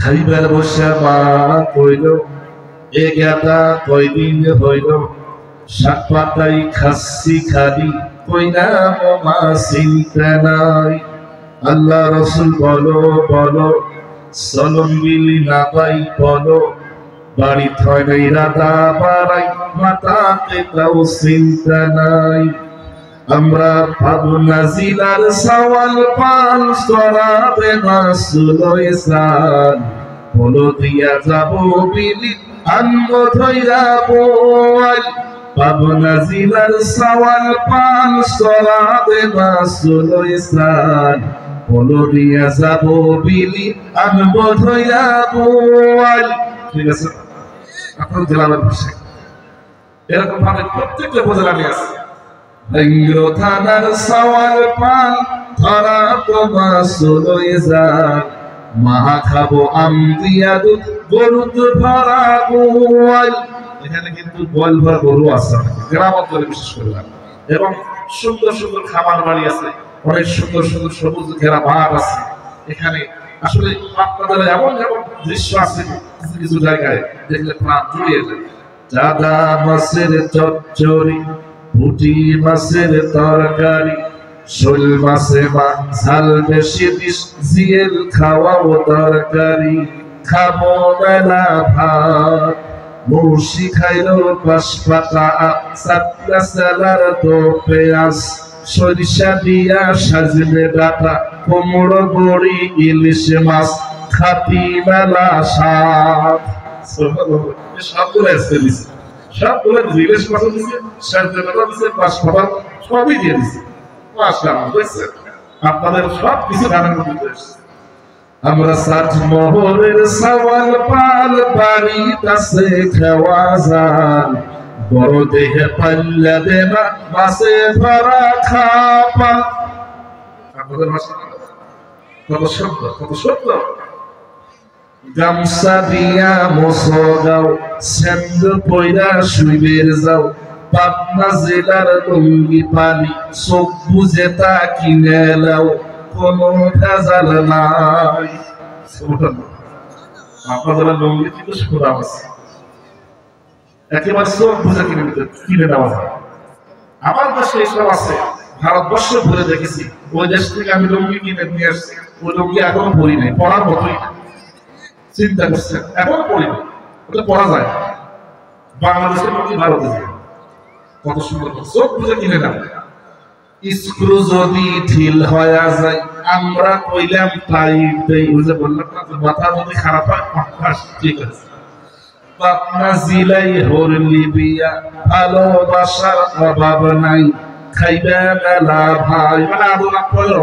খাইবার বসা মা কইল এ গাদা কয়দিন হইল শাক পাতাই খাচ্ছি খালি কইনা মা চিন্তা নাই। আল্লাহ রসুল বলো বলো চলন বিলি না পাই বলো বাড়ি থয় নাই রাধা বাড়াই মাতাতে তাও চিন্তা নাই। আমরা পাবো না জিলার সওয়াল পান সরাবে না সুলই সান বলো দিয়া যাব বিলি আনবো ধইরা বল। পাবো না জিলার সওয়াল পান সরাবে না সুলই সান বলো দিয়া যাব বিলি আনবো ধইরা বল। ঠিক আছে, আপনার জেলার ভাষায় এরকম ভাবে প্রত্যেকটা উপজেলা আছে। ভেঙ্গো থানার সওয়াল পান ধরা তোমার সুলই যান মা খাবো আম দিয়া দুধ গরু ভরা গোয়াল। এখানে কিন্তু গোয়াল ভরা গরু আছে গ্রাম অঞ্চলে বিশেষ করে, এবং সুন্দর সুন্দর খাবার বাড়ি আছে, অনেক সুন্দর সুন্দর সবুজ ঘেরা মাঠ আছে। এখানে আসলে আপনাদের এমন এমন দৃশ্য আছে কিছু কিছু জায়গায় দেখলে প্রাণ জুড়িয়ে যায়। দাদা মাছের চচ্চড়ি, পুঁটি মাছের তরকারি, শোল মাছে মা ঝাল বেশি বিষ জিয়ের খাওয়াও তরকারি। খাবো বেলা ভাত মুর্শি খাইলো পাশ পাতা সাতলা সালার তো পেঁয়াজ সরিষা দিয়া সাজনে ডাটা কোমড় বড়ি ইলিশ মাছ খাতি মেলা শাক। সবগুলো এসে দিছে, সবগুলো ইলিশ মাছ দিছে, সাজনে ডাটা দিছে, পাশ পাতা সবই দিয়ে দিছে। মাশাআল্লাহ, বুঝছেন আপনাদের সব কিছু রান্নার মধ্যে এসেছে। আমরা সাত মোহরের সওয়াল পাল বাড়ি কাছে খাওয়া যান বড় দেহে পাল্লা দেনা মাছে ভরা খাপা। আপনাদের ভাষা কত শব্দ, কত শব্দ। গামছা দিয়া মোছো গাও, সেন্দ পয়রা শুইবের যাও, পাবনা জেলার লুঙ্গি পানি চোখ বুঝে তা কিনে লাও, কোনো ভেজাল নাই। আপনাদের লুঙ্গি কিন্তু সুরাম আছে, একেবারে চোখ বুঝে কিনে নেওয়া যায়। আমার দেশে এসব আছে, ভারতবর্ষ ঘুরে দেখেছি, ওই দেশ থেকে আমি লুঙ্গি কিনে নিয়ে আসছি, ওই লুঙ্গি এখনো পরি নাই, পড়ার মতোই চিন্তা করছেন, এখনো পরি নাই, ওটা পড়া যায়। বাংলাদেশের লুঙ্গি ভারতে যায়, কত সুন্দর চোখ বুঝে কিনে নেওয়া। স্ক্রু যদি ঢিল হয়ে যায় আমরা কইলাম টাইট দেই, ওই যে বললাম না মাথা যদি খারাপ হয় ঠিক আছে। পাবনা জিলাই হরলি বিয়া ভালোবাসার অভাব নাই, খাইবে মেলা ভাই, মানে আদর আপনাদের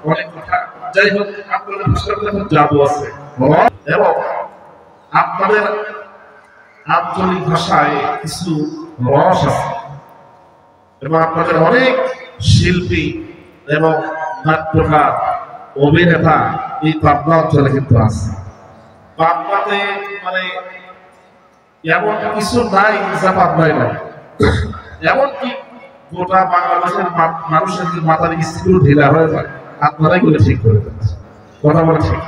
অনেক কথা। যাই হোক, আপনাদের জাদু আছে এবং আপনাদের আঞ্চলিক ভাষায় কিছু রস আছে, এবং আপনাদের অনেক শিল্পী এবং নাট্যকার অভিনেতা এই পাবনা অঞ্চলে কিন্তু আছে। পাবনাতে মানে এমন কিছু নাই যা পাবনায় নাই, এমনকি গোটা বাংলাদেশের মানুষের মাথার স্ক্রু ঢিলা হয়ে যায়, আপনারাই গুলো ঠিক করে দিচ্ছে। কথা বলে ঠিক,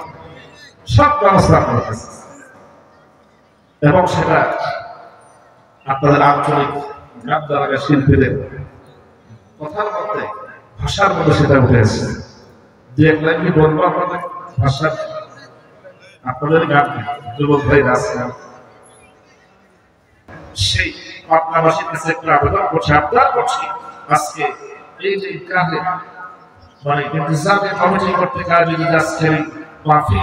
সব ব্যবস্থা আপনার কাছে, এবং সেটা আপনাদের আঞ্চলিক গ্রাম দ্বারা শিল্পীদের কথার মধ্যে ভাষার মধ্যে সেটা উঠে আসছে। যে এক লাইন কি বলবো আপনাদের ভাষার, আপনাদের গান যুবক ভাই রাস্তা সেই পাবনাবাসীর কাছে একটা আবেদন করছি, আবদার করছি, আজকে এই যে কাজে মানে ইন্তজামে কমিটি করতে কাজে আজকে মাফি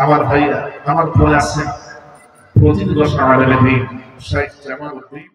আমার ভাইয়া আমার পরে আছেন প্রতিদিন 10 আমাদের দিন শাইখ জামাল উদ্দিন।